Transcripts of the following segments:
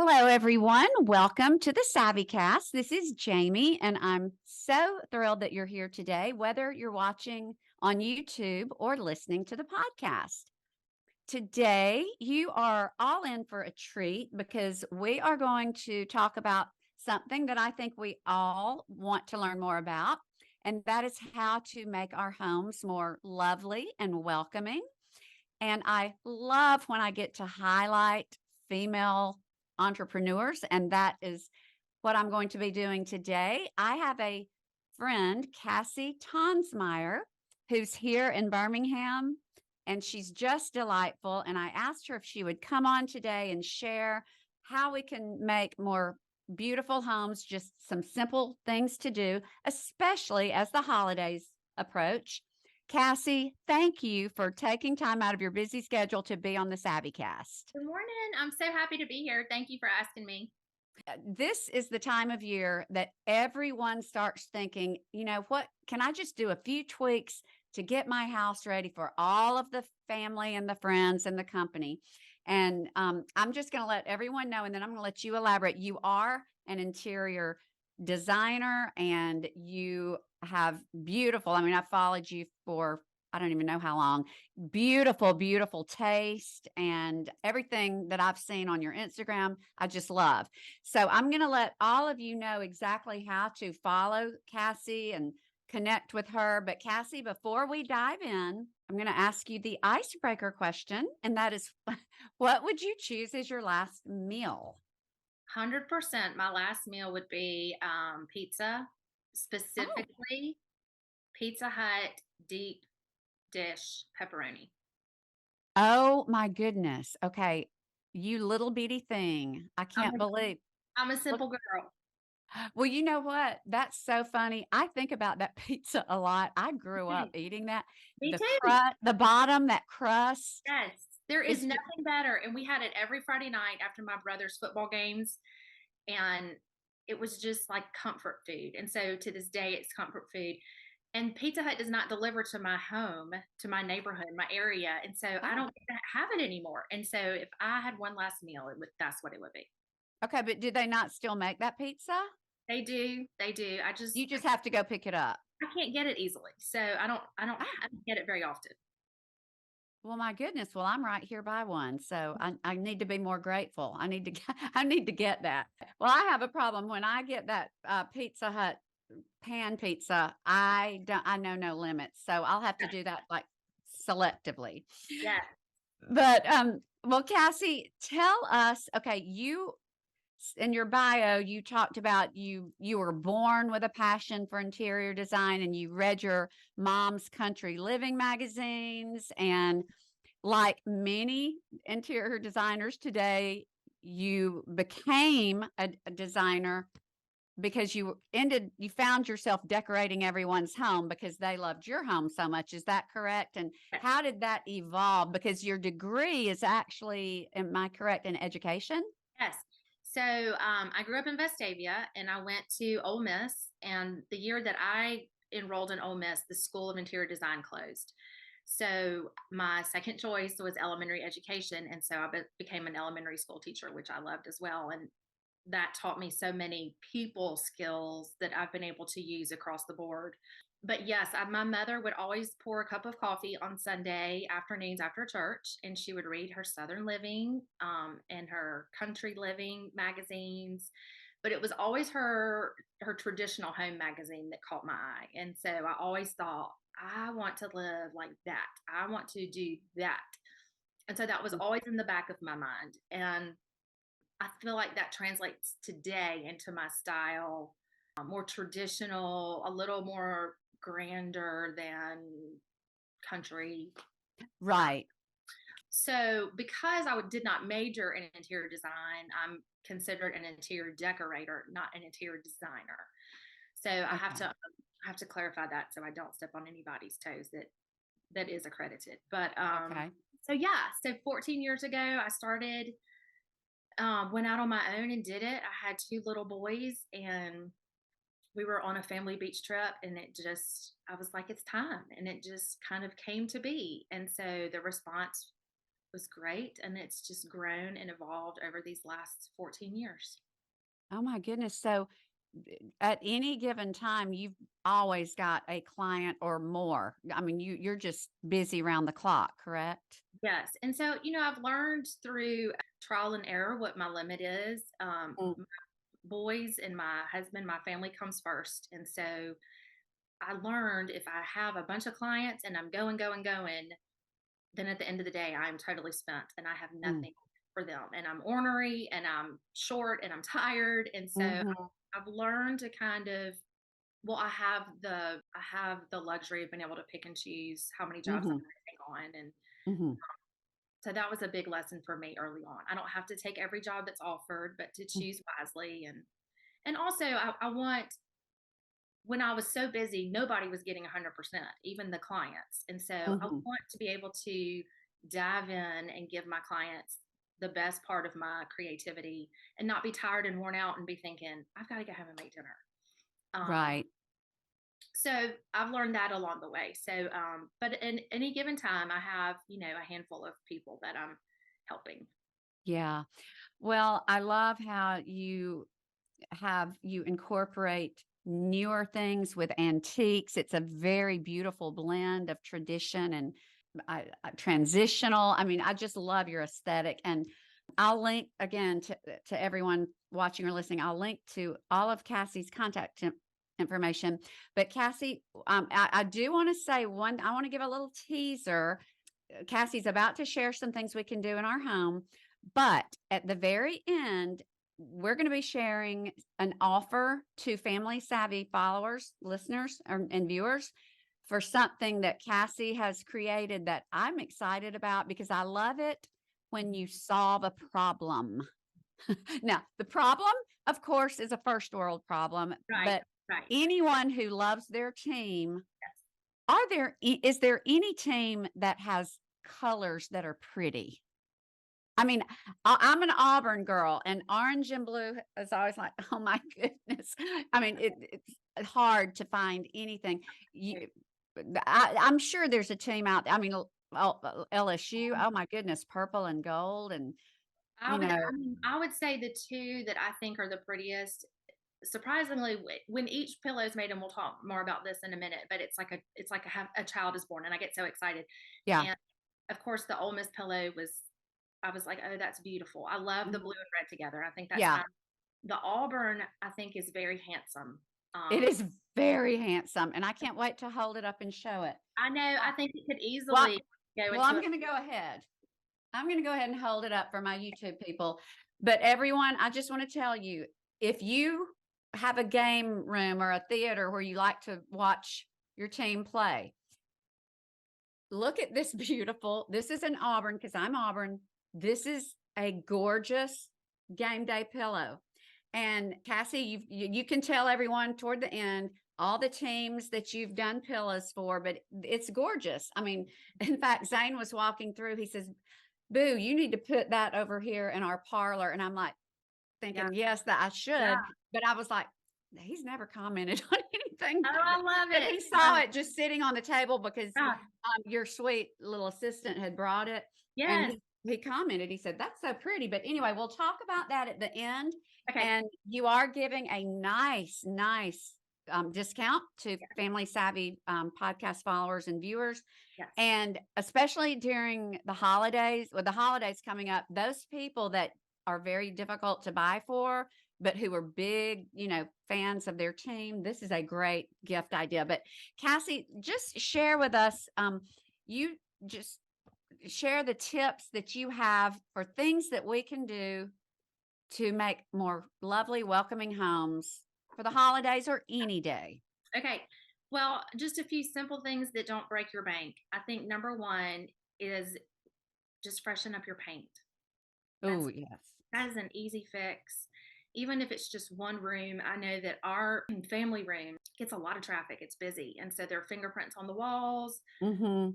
Hello, everyone. Welcome to the SavvyCast. This is Jamie, and I'm so thrilled that you're here today, whether you're watching on YouTube or listening to the podcast. Today, you are all in for a treat because we are going to talk about something that I think we all want to learn more about, and that is how to make our homes more lovely and welcoming. And I love when I get to highlight female entrepreneurs, and that is what I'm going to be doing today. I have a friend, Cassie Tonsmeire, who's here in Birmingham, and she's just delightful. And I asked her if she would come on today and share how we can make more beautiful homes, just some simple things to do, especially as the holidays approach. Cassie, thank you for taking time out of your busy schedule to be on the SavvyCast. Good morning. I'm so happy to be here. Thank you for asking me. This is the time of year that everyone starts thinking, what can I just do a few tweaks to get my house ready for all of the family and the friends and the company? And I'm just going to let everyone know, and then I'm going to let you elaborate. You are an interior designer and you have beautiful, I mean, I've followed you for I don't even know how long. Beautiful, beautiful taste and everything that I've seen on your Instagram, I just love. So I'm going to let all of you know exactly how to follow Cassie and connect with her. But Cassie, before we dive in, I'm going to ask you the icebreaker question, and that is what would you choose as your last meal? 100%. My last meal would be pizza, Oh, specifically Pizza Hut deep dish pepperoni. oh my goodness. Okay. You little bitty thing. I I'm can't a, believe. I'm a Well, simple girl. well, you know what? That's so funny. I think about that pizza a lot. I grew up Hey, eating that. me The too. crust, the bottom, that crust Yes. There is is just nothing better. And we had it every Friday night after my brother's football games. And it was just like comfort food. And so to this day, it's comfort food. And Pizza Hut does not deliver to my home, to my neighborhood, my area, and so I oh, don't get to have it anymore. And so if I had one last meal, that's what it would be. okay. But do they not still make that pizza? They do, they do. You just have to go pick it up. I can't get it easily, so I don't get it very often. Well, my goodness. Well, I'm right here by one, so I need to be more grateful. I need to I need to get that. Well, I have a problem when I get that Pizza Hut pan pizza. I know no limits, so I'll have to Yeah, do that like selectively. yeah. But well, Cassie, tell us. Okay, in your bio you talked about you were born with a passion for interior design, and you read your mom's country living magazines, and like many interior designers today, you became a designer because you found yourself decorating everyone's home because they loved your home so much. Is that correct? And Yes. how did that evolve? Because your degree is actually, am I correct, in education? Yes. So I grew up in Vestavia, and I went to Ole Miss. And the year that I enrolled in Ole Miss, the School of Interior Design closed. So my second choice was elementary education, and so I became an elementary school teacher, which I loved as well. And that taught me so many people skills that I've been able to use across the board. But yes, my mother would always pour a cup of coffee on Sunday afternoons after church, and she would read her Southern Living and her Country Living magazines. But it was always her traditional home magazine that caught my eye, and so I always thought, I want to live like that. I want to do that, and so that was always in the back of my mind. And I feel like that translates today into my style, more traditional, a little more grander than country. Right. So, because did not major in interior design, I'm considered an interior decorator, not an interior designer. So, Okay. I have to clarify that so I don't step on anybody's toes that is accredited. But Okay. so yeah, so 14 years ago, I started went out on my own and did it. I had two little boys, and we were on a family beach trip, and I was like, it's time. And it just kind of came to be. And so the response was great. And it's just grown and evolved over these last 14 years. Oh my goodness. So at any given time, you've always got a client or more. I mean, you're just busy around the clock, correct? Yes. And so, I've learned through trial and error what my limit is. Mm, My boys and my husband, my family comes first. And so I learned if I have a bunch of clients and I'm going, going, going, then at the end of the day, I'm totally spent and I have mm, nothing for them. And I'm ornery and I'm short and I'm tired. And so mhm, I've learned to kind of, well, I have the luxury of being able to pick and choose how many jobs I'm mhm, going to take on. And mhm, so that was a big lesson for me early on. I don't have to take every job that's offered, but to mm, choose wisely. And also I want, when I was so busy, nobody was getting 100%, even the clients. And so I mhm. want to be able to dive in and give my clients the best part of my creativity and not be tired and worn out and be thinking, I've got to go home and make dinner. Um, Right. so I've learned that along the way. So, but in any given time, I have, a handful of people that I'm helping. Yeah. Well, I love how you incorporate newer things with antiques. It's a very beautiful blend of tradition and transitional. I mean, I just love your aesthetic. And I'll link again to everyone watching or listening. I'll link to all of Cassie's contact information. But Cassie, I do want to say one. I want to give a little teaser. Cassie's about to share some things we can do in our home, but at the very end, we're going to be sharing an offer to Family Savvy followers, listeners, and viewers for something that Cassie has created that I'm excited about because I love it when you solve a problem. Now, the problem, of course, is a first world problem, Right, but right. anyone who loves their team, Yes. is there any team that has colors that are pretty? I mean, I'm an Auburn girl, and orange and blue is always like, oh my goodness. I mean, it's hard to find anything. You, I'm sure there's a team out there. I mean, LSU. Oh my goodness, purple and gold, and I you would, know, I mean, I would say the two that I think are the prettiest. Surprisingly, when each pillow is made, and we'll talk more about this in a minute, but it's like a child is born, and I get so excited. yeah, And of course, the Ole Miss pillow was. I was like, oh, that's beautiful. I love the mhm, blue and red together. I think that's yeah. kind of, the Auburn. I think is very handsome. It Um, is very handsome, and I can't wait to hold it up and show it. I know. Uh, I think it could well, easily go well, into I'm a. going to go ahead. I'm going to go ahead and hold it up for my YouTube people. But everyone, I just want to tell you, if you have a game room or a theater where you like to watch your team play, look at this beautiful. This is an Auburn because I'm Auburn. This is a gorgeous game day pillow. And Cassie, you can tell everyone toward the end all the teams that you've done pillows for, but it's gorgeous. I mean, in fact, Zane was walking through. He says, Boo, you need to put that over here in our parlor. And I'm like Yeah, thinking, yes, that I should. yeah. But I was like, he's never commented on anything Oh, like I that. love But it. he saw it just sitting on the table because Yeah. your sweet little assistant had brought it. And Yes. he commented, he said, that's so pretty. But anyway, we'll talk about that at the end. Okay. And you are giving a nice discount to Family Savvy podcast followers and viewers. Yes. And especially during the holidays, with the holidays coming up, those people that are very difficult to buy for, but who are big, fans of their team, this is a great gift idea. But Cassie, just share with us, you just share the tips that you have for things that we can do to make more lovely, welcoming homes for the holidays or any day. Okay. Well, just a few simple things that don't break your bank. I think number one is just freshen up your paint. Oh, That's yes. that is an easy fix. Even if it's just one room, I know that our family room gets a lot of traffic. It's busy. And so there are fingerprints on the walls. Mm-hmm.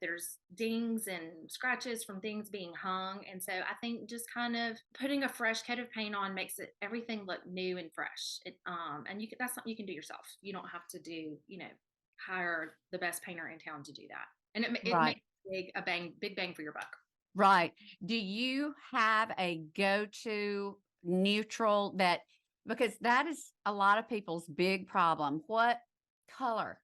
There's dings and scratches from things being hung. And so I think just kind of putting a fresh coat of paint on makes it everything look new and fresh. And that's something you can do yourself. You don't have to do, hire the best painter in town to do that. And it Right. makes big bang for your buck. Right. Do you have a go-to neutral that because that is a lot of people's big problem. What color?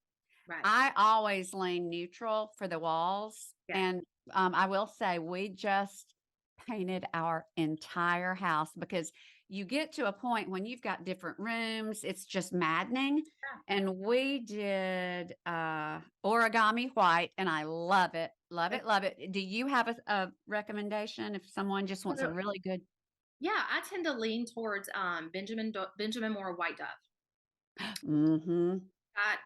Right. I always lean neutral for the walls, Yeah. and, I will say we just painted our entire house because you get to a point when you've got different rooms, it's just maddening, Yeah. and we did, origami white, and I love it, love Okay. it, love it. Do you have a recommendation if someone just wants a So, really good yeah, I tend to lean towards Benjamin Moore White Dove. Mhm. Got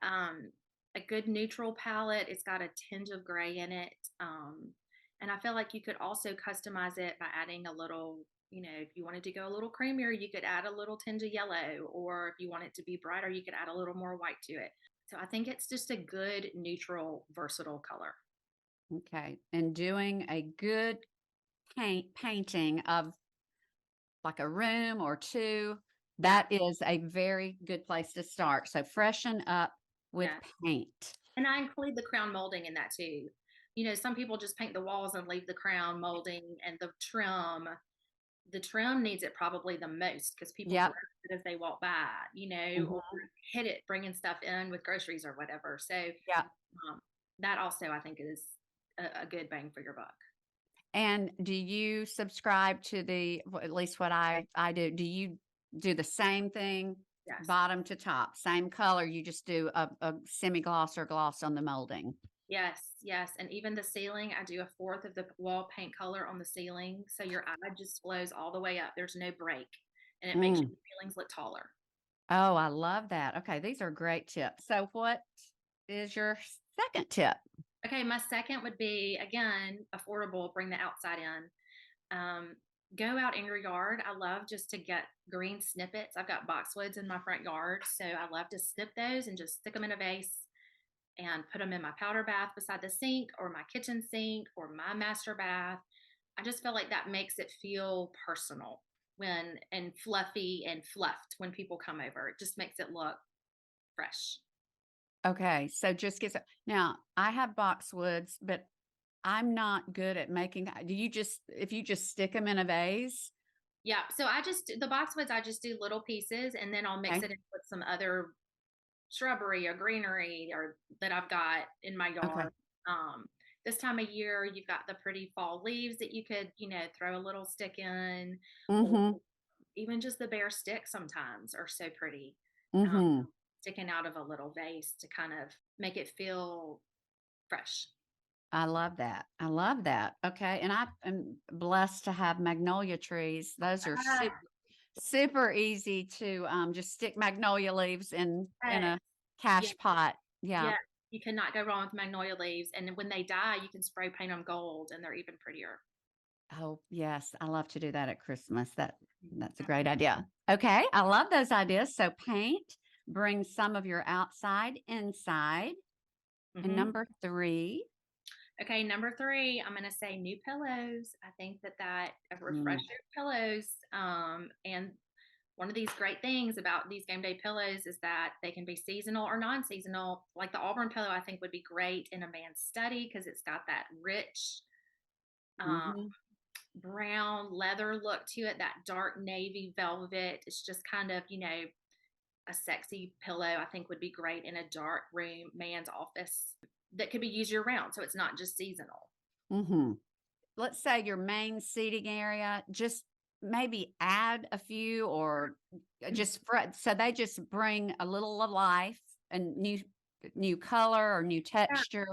a good neutral palette. It's got a tinge of gray in it. And I feel like you could also customize it by adding a little, if you wanted to go a little creamier, you could add a little tinge of yellow, or if you want it to be brighter, you could add a little more white to it. So I think it's just a good neutral, versatile color. Okay, and doing a good painting of like a room or 2, Yeah, that is a very good place to start. So freshen up with yeah. paint. And I include the crown molding in that too. Some people just paint the walls and leave the crown molding and the trim. The trim needs it probably the most because people Yep. grab it as they walk by, or Mhm. hit it bringing stuff in with groceries or whatever. So Yep. that also I think is a good bang for your buck. And do you subscribe to at least what I do, do you do the same thing Yes. bottom to top, same color, you just do a semi-gloss or gloss on the molding? Yes, yes. And even the ceiling, I do a fourth of the wall paint color on the ceiling. So your eye just flows all the way up. There's no break. And it makes Mm. your ceilings look taller. Oh, I love that. Okay, these are great tips. So what is your second tip? Okay, my second would be again affordable, bring the outside in. Go out in your yard. I love just to get green snippets. I've got boxwoods in my front yard, so I love to snip those and just stick them in a vase and put them in my powder bath beside the sink or my kitchen sink or my master bath. I just feel like that makes it feel personal when and fluffy and fluffed when people come over. It just makes it look fresh. Okay, so just get now, I have boxwoods, but I'm not good at making do you just if you just stick them in a vase? Yeah, so the boxwoods. I just do little pieces, and then I'll mix Okay, it in with some other shrubbery or greenery or that I've got in my okay. yard. Um, this time of year, you've got the pretty fall leaves that you could, throw a little stick in, or Mhm, even just the bare sticks sometimes are so pretty, um, mhm. sticking out of a little vase to kind of make it feel fresh. I love that. I love that. Okay, and I am blessed to have magnolia trees. Those are Ah, super easy to, just stick magnolia leaves in yes, a yeah, cash pot. Yeah. yeah. You cannot go wrong with magnolia leaves, and when they die, you can spray paint them gold, and they're even prettier. Oh, yes, I love to do that at Christmas. That's a Mhm. great idea. Okay, I love those ideas. So paint, bring some of your outside inside. And Mhm. number 3, Okay, number three, I'm gonna say new pillows. I think that mm, refresh your pillows. And one of these great things about these game day pillows is that they can be seasonal or non-seasonal. Like the Auburn pillow, I think would be great in a man's study because it's got that rich um, mhm. brown leather look to it. That dark navy velvet. It's just kind of a sexy pillow. I think would be great in a dark room, man's office that could be used year round. So it's not just seasonal. Mhm. Let's say your main seating area, just maybe add a few or just so they just bring a little of life and new color or new Yeah, texture.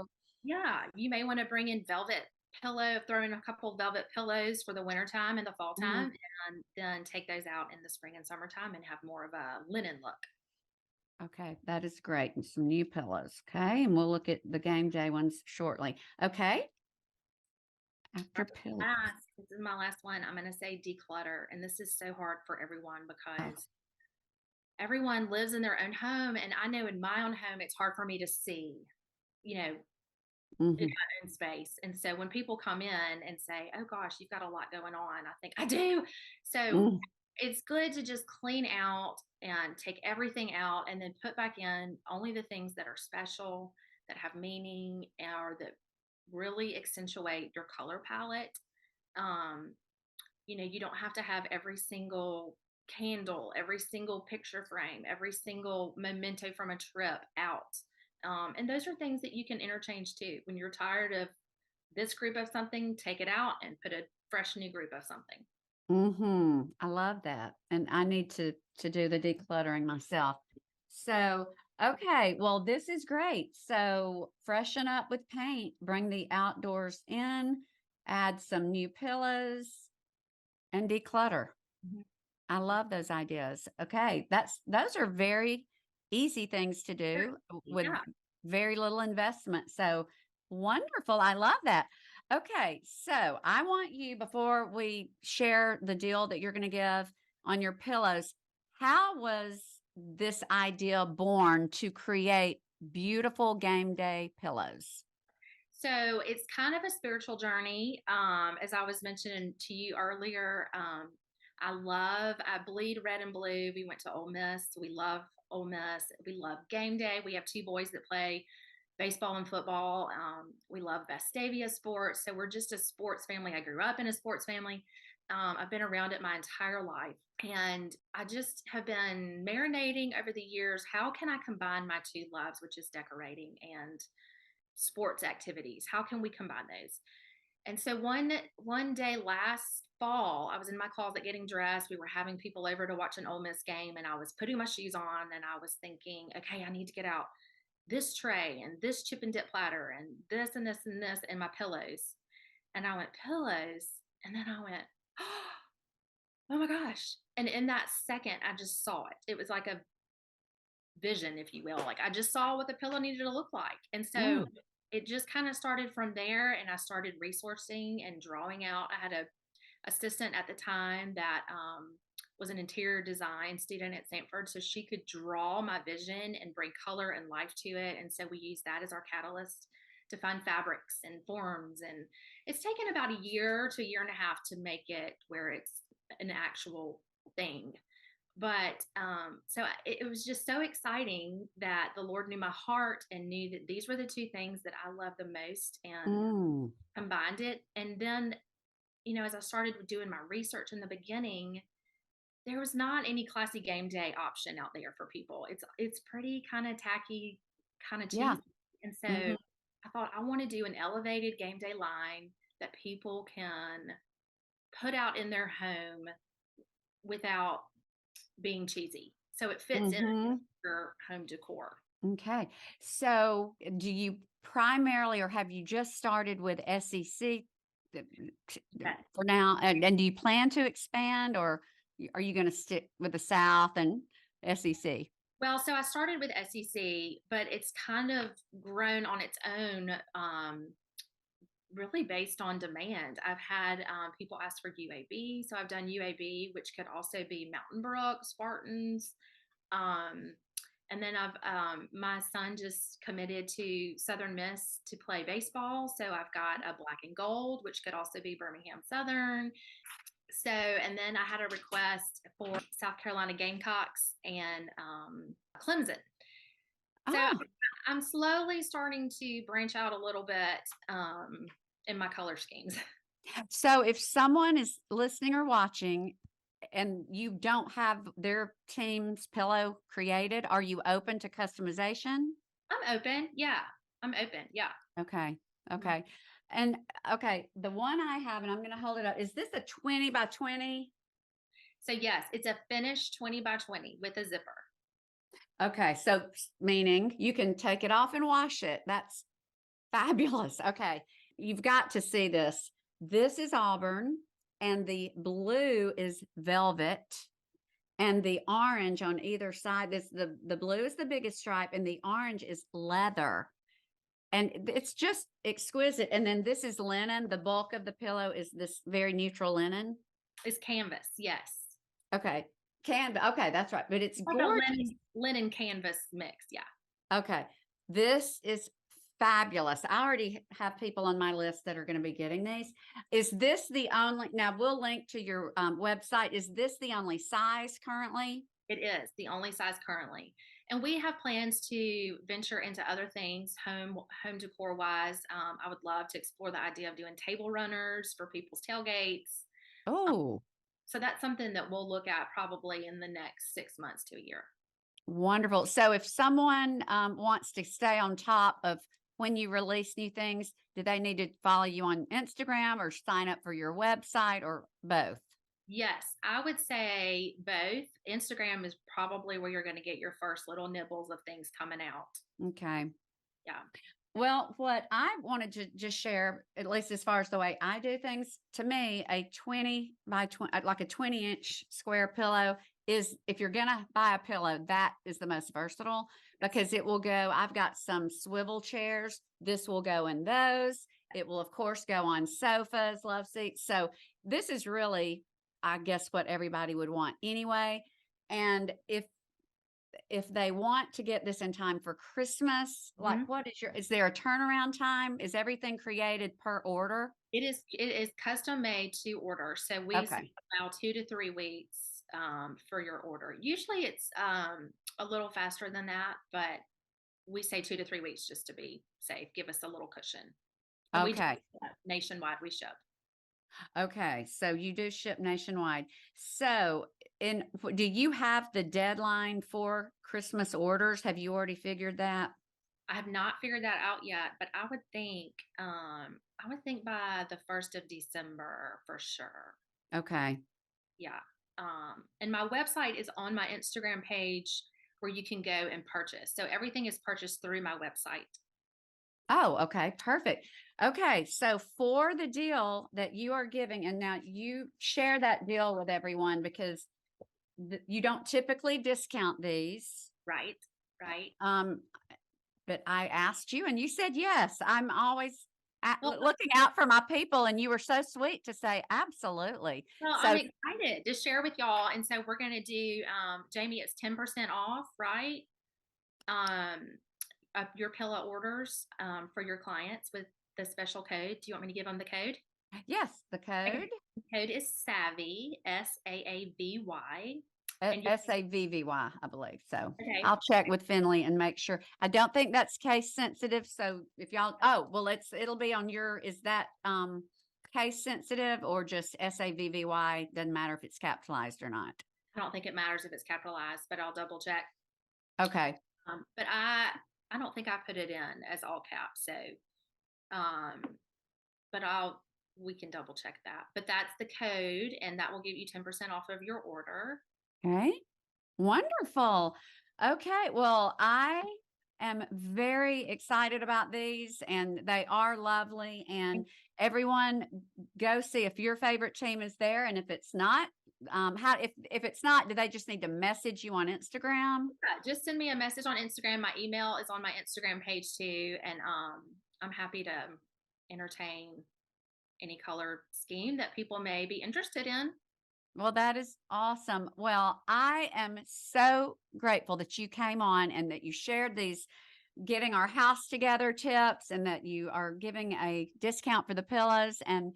yeah. You may want to bring in throw in a couple velvet pillows for the winter time and the fall Mhm. time, and then take those out in the spring and summertime and have more of a linen look. Okay, that is great. And some new pillows. Okay, and we'll look at the game day ones shortly. Okay, All after right, pillows. this is my last one. I'm going to say declutter. And this is so hard for everyone Oh, because everyone lives in their own home. And I know in my own home, it's hard for me to see, you know, in mhm, my own space. And so when people come in and say, "Oh gosh, you've got a lot going on," I think I do. So mm, it's good to just clean out and take everything out and then put back in only the things that are special, that have meaning, or that really accentuate your color palette. You don't have to have every single candle, every single picture frame, every single memento from a trip out. And those are things that you can interchange too. When you're tired of this group of something, take it out and put a fresh new group of something. I love that. And I need to do the decluttering myself. So, okay, well, this is great. So, freshen up with paint, bring the outdoors in, add some new pillows and declutter. Mhm. I love those ideas. Okay, those are very easy things to do with Yeah. very little investment. So wonderful. I love that. Okay, so I want you, before we share the deal that you're going to give on your pillows, how was this idea born to create beautiful game day pillows? So it's kind of a spiritual journey. As I was mentioning to you earlier, I bleed red and blue. We went to Ole Miss. We love Ole Miss. We love game day. We have two boys that play baseball and football. We love Vestavia sports. So we're just a sports family. I grew up in a sports family. I've been around it my entire life. And I just have been marinating over the years. How can I combine my two loves, which is decorating and sports activities? How can we combine those? And so one day last fall, I was in my closet getting dressed. We were having people over to watch an Ole Miss game, and I was putting my shoes on, and I was thinking, okay, I need to get out this tray and this chip and dip platter and this and this and this and my pillows. And I went, pillows. And then I went, oh my gosh. And in that second, I just saw it. It was like a vision, if you will. Like I just saw what the pillow needed to look like. And so Mm, it just kind of started from there. And I started resourcing and drawing out. I had a assistant at the time that was an interior design student at Sanford. So she could draw my vision and bring color and life to it. And so we used that as our catalyst to find fabrics and forms. And it's taken about a year to a year and a half to make it where it's an actual thing. But it was just so exciting that the Lord knew my heart and knew that these were the two things that I love the most and mm, combined it. And then, as I started doing my research in the beginning, there was not any classy game day option out there for people. It's pretty kind of tacky, kind of yeah. cheesy. And so Hmm. I thought I want to do an elevated game day line that people can put out in their home without being cheesy. So it fits in Hmm. your home decor. Okay. So do you primarily, or have you just started with SEC for now? And do you plan to expand, or are you going to stick with the South and SEC? Well, so I started with SEC, but it's kind of grown on its own, really based on demand. I've had people ask for UAB, so I've done UAB, which could also be Mountain Brook, Spartans. Um, and then my son just committed to Southern Miss to play baseball, so I've got a black and gold, which could also be Birmingham Southern. So, and then I had a request for South Carolina Gamecocks and Clemson. So Oh, I'm slowly starting to branch out a little bit in my color schemes. so if someone is listening or watching and you don't have their team's pillow created, are you open to customization? I'm open. Yeah, I'm open. Yeah. Okay. Mhm. Okay. And okay, the one I have, and I'm going to hold it up. Is this a 20 by 20? So yes, it's a finished 20 by 20 with a zipper. Okay. So meaning you can take it off and wash it. That's fabulous. Okay. You've got to see this. This is auburn, and the blue is velvet, and the orange on either side. This the blue is the biggest stripe, and the orange is leather. And it's just exquisite. And then this is linen. The bulk of the pillow is this very neutral linen. It's canvas. Yes. Okay. Canva. Okay, that's right. But it's Like a gorgeous. linen canvas mix. Yeah. Okay. This is fabulous. I already have people on my list that are going to be getting these. Is this the only, now we'll link to your website. Is this the only size currently? It is the only size currently. And we have plans to venture into other things home decor wise. I would love to explore the idea of doing table runners for people's tailgates. Oh, So that's something that we'll look at probably in the next 6 months to a year. wonderful. So if someone wants to stay on top of when you release new things, do they need to follow you on Instagram or sign up for your website or both? Yes, I would say both. Instagram is probably where you're going to get your first little nibbles of things coming out. Okay. Yeah. Well, what I wanted to just share, at least as far as the way I do things, to me, a 20 by 20, like a 20-inch square pillow is, if you're going to buy a pillow, that is the most versatile because it will go. I've got some swivel chairs. This will go in those. It will, of course, go on sofas, love seats. So this is really, I guess, what everybody would want anyway. And if they want to get this in time for Christmas, like Mhm. is there a turnaround time? Is everything created per order? It is custom made to order. So we Okay. allow 2 to 3 weeks for your order. Usually it's a little faster than that, but we say 2 to 3 weeks just to be safe. Give us a little cushion. And we do Okay. nationwide. We ship. Okay. So you do ship nationwide. So do you have the deadline for Christmas orders? Have you already figured that? I have not figured that out yet, but I would think by the 1st of December for sure. Okay. Yeah. And my website is on my Instagram page where you can go and purchase. So everything is purchased through my website. Oh, okay, perfect. Okay, so for the deal that you are giving, and now you share that deal with everyone because you don't typically discount these. Right. Right. Um, but I asked you and you said yes. I'm always Well, looking out for my people, and you were so sweet to say absolutely. I'm So excited to share with y'all. And so we're going to do, Jamie, it's 10% off, right? Um, of your pillow orders for your clients with the special code. Do you want me to give them the code? yes, the Okay. code The code is Savvy, SAAVY. And you SAVVY, I believe. So okay. I'll check with Finley and make sure. I don't think that's case sensitive. So if y'all, oh, well, it'll be on your, is that case sensitive or just SAVVY? Doesn't matter if it's capitalized or not. I don't think it matters if it's capitalized, but I'll double check. Okay. But I don't think I put it in as all caps. So, um, but we can double check that. But that's the code, and that will give you 10% off of your order. Okay. Wonderful. Okay. Well, I am very excited about these and they are lovely. And everyone go see if your favorite team is there. And if it's not, if it's not, do they just need to message you on Instagram? Yeah, just send me a message on Instagram. My email is on my Instagram page too, and I'm happy to entertain any color scheme that people may be interested in. Well, that is awesome. Well, I am so grateful that you came on and that you shared these getting our house together tips and that you are giving a discount for the pillows. And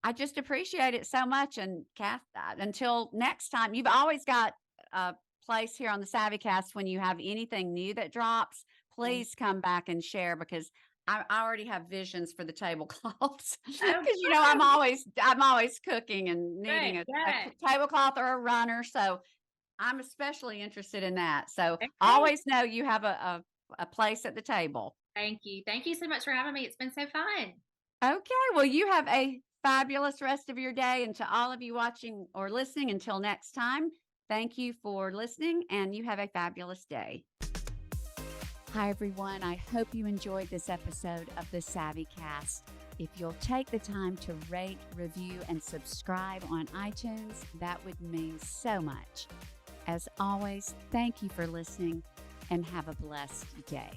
I just appreciate it so much. And Kath, until next time, you've always got a place here on the SavvyCast when you have anything new that drops. Thank Please come back and share because I already have visions for the tablecloths Oh, because you know I'm always cooking and good, needing a good. tablecloth or a runner. So I'm especially interested in that. So Okay. always know you have a place at the table. Thank you. Thank you so much for having me. It's been so fun. Okay. Well, you have a fabulous rest of your day. And to all of you watching or listening, until next time, thank you for listening and you have a fabulous day. Hi, everyone. I hope you enjoyed this episode of the SavvyCast. If you'll take the time to rate, review, and subscribe on iTunes, that would mean so much. As always, thank you for listening and have a blessed day.